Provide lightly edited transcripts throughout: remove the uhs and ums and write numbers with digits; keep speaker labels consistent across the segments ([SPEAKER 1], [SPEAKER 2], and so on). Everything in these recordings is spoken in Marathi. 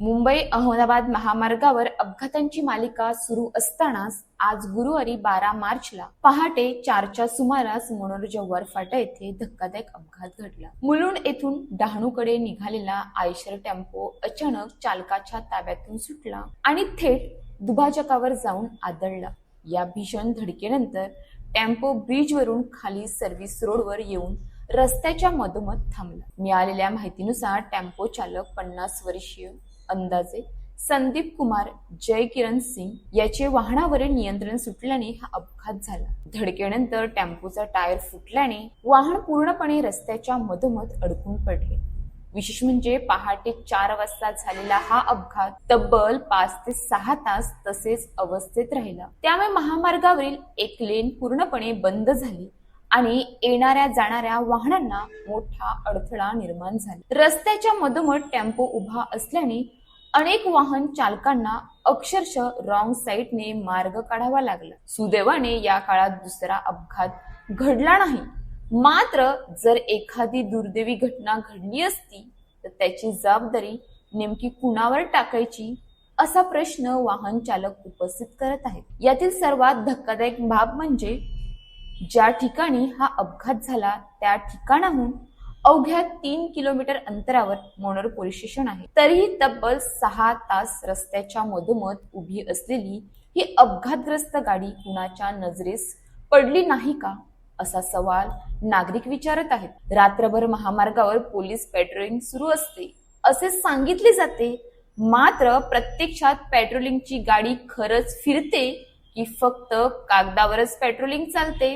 [SPEAKER 1] मुंबई अहमदाबाद महामार्गावर अपघातांची मालिका सुरू असतानाच आज गुरुवारी 12 मार्चला पहाटे 4च्या सुमारास मनोर जव्हार फाटा येथे धक्कादायक अपघात घडला। मुलुंड येथून डहाणूकडे निघालेला आयशर टेम्पो अचानक चालकाच्या ताब्यातून सुटला आणि थेट दुभाजकावर जाऊन आदळला। या भीषण धडकेनंतर टेम्पो ब्रिजवरून खाली सर्व्हिस रोडवर येऊन रस्त्याच्या मधोमध थांबला। मिळालेल्या माहितीनुसार टेम्पो चालक 50 वर्षीय अंदाजे संदीप कुमार जय किरण सिंग याचे वाहनावरील नियंत्रण सुटल्याने हा अपघात झाला। धडकेनंतर टेम्पोचा टायर फुटल्याने वाहन पूर्णपणे रस्त्याच्या मधोमध अडकून पडले। विशेष म्हणजे पहाटे 4 वाजता झालेला हा अपघात तब्बल 5 ते 6 तास तसेच अवस्थेत राहिला। त्यामुळे महामार्गावरील एक लेन पूर्णपणे बंद झाली आणि येणाऱ्या जाणाऱ्या वाहनांना मोठा अडथळा निर्माण झाला। रस्त्याच्या मधोमध टेम्पो उभा असल्याने अनेक वाहन चालकांना अक्षरशः रॉंग साईडने मार्ग काढावा लागला। सुदैवाने या काळात दुसरा अपघात घडला नाही। मात्र जर एखादी दुर्दैवी घटना घडली असती तर त्याची जबाबदारी नेमकी कुणावर टाकायची असा प्रश्न वाहन चालक उपस्थित करत आहेत। यातील सर्वात धक्कादायक बाब म्हणजे ज्या ठिकाणी हा अपघात झाला त्या ठिकाणाहून अवघ्या 3 किलोमीटर अंतरावर मनोर पोलीस स्टेशन आहे। तरीही तब्बल 6 तास रस्त्याच्या मधोमध उभी असलेली ही अपघातग्रस्त गाडी कुणाच्या नजरेस पडली नाही का असा सवाल नागरिक विचारत आहेत। रात्रभर महामार्गावर पोलीस पेट्रोलिंग सुरू असते असे सांगितले जाते, मात्र प्रत्यक्षात पेट्रोलिंगची गाडी खरंच फिरते की फक्त कागदावरच पेट्रोलिंग चालते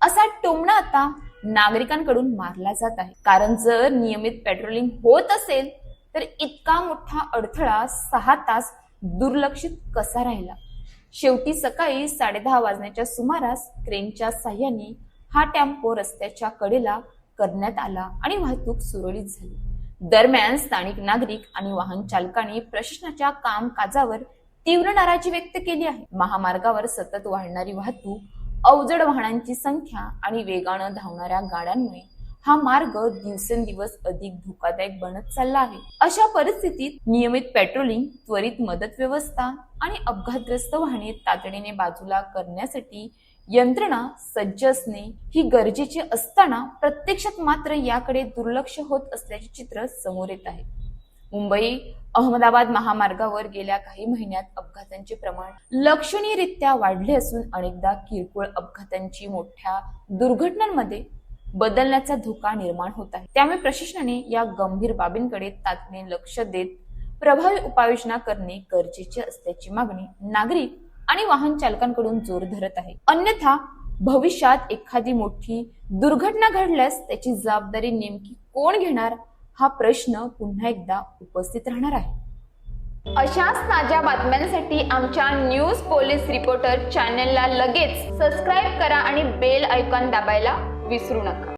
[SPEAKER 1] असा टोमणा आता नागरिकांकडून मारला जात आहे। कारण जर नियमित पेट्रोलिंग होत असेल तर इतका मोठा अडथळा 6 तास दुर्लक्षित कसा राहिला। शेवटी सकाळी 10:30 वाजण्याच्या सुमारास क्रेनच्या साह्याने हा टेम्पो रस्त्याच्या कडेला करण्यात आला आणि वाहतूक सुरळीत झाली। दरम्यान स्थानिक नागरिक आणि वाहन चालकांनी प्रशासनाच्या कामकाजावर तीव्र नाराजी व्यक्त केली आहे। महामार्गावर सतत वाढणारी वाहतूक, अवजड वाहनांची संख्या आणि वेगानं धावणाऱ्या गाड्यांमुळे हा मार्ग दिवसेंदिवस अधिक धोकादायक बनत चालला आहे। अशा परिस्थितीत नियमित पेट्रोलिंग, त्वरित मदत व्यवस्था आणि अपघातग्रस्त वाहने तातडीने बाजूला करण्यासाठी यंत्रणा सज्ज असणे ही गरजेचे असताना प्रत्यक्षात मात्र याकडे दुर्लक्ष होत असल्याचे चित्र समोर येत आहे। मुंबई अहमदाबाद महामार्गावर गेल्या काही महिन्यात अपघातांचे प्रमाण लक्षणीयरित्या वाढले असून अनेकदा किरकोळ अपघातांची मोठ्या दुर्घटनांमध्ये बदलण्याचा धोका निर्माण होत आहे। त्यामुळे प्रशासनाने या गंभीर बाबींकडे तातडीने लक्ष देत प्रभावी उपाययोजना करणे गरजेचे असल्याची मागणी नागरिक आणि वाहन चालकांकडून जोर धरत आहे। अन्यथा भविष्यात एखादी मोठी दुर्घटना घडल्यास त्याची जबाबदारी नेमकी कोण घेणार हा प्रश्न पुन्हा एकदा उपस्थित राहणार आहे। अशाच ताज्या बातम्यांसाठी आमच्या न्यूज पोलीस रिपोर्टर चॅनलला लगेच सबस्क्राईब करा आणि बेल आयकॉन दाबायला विसरू नका।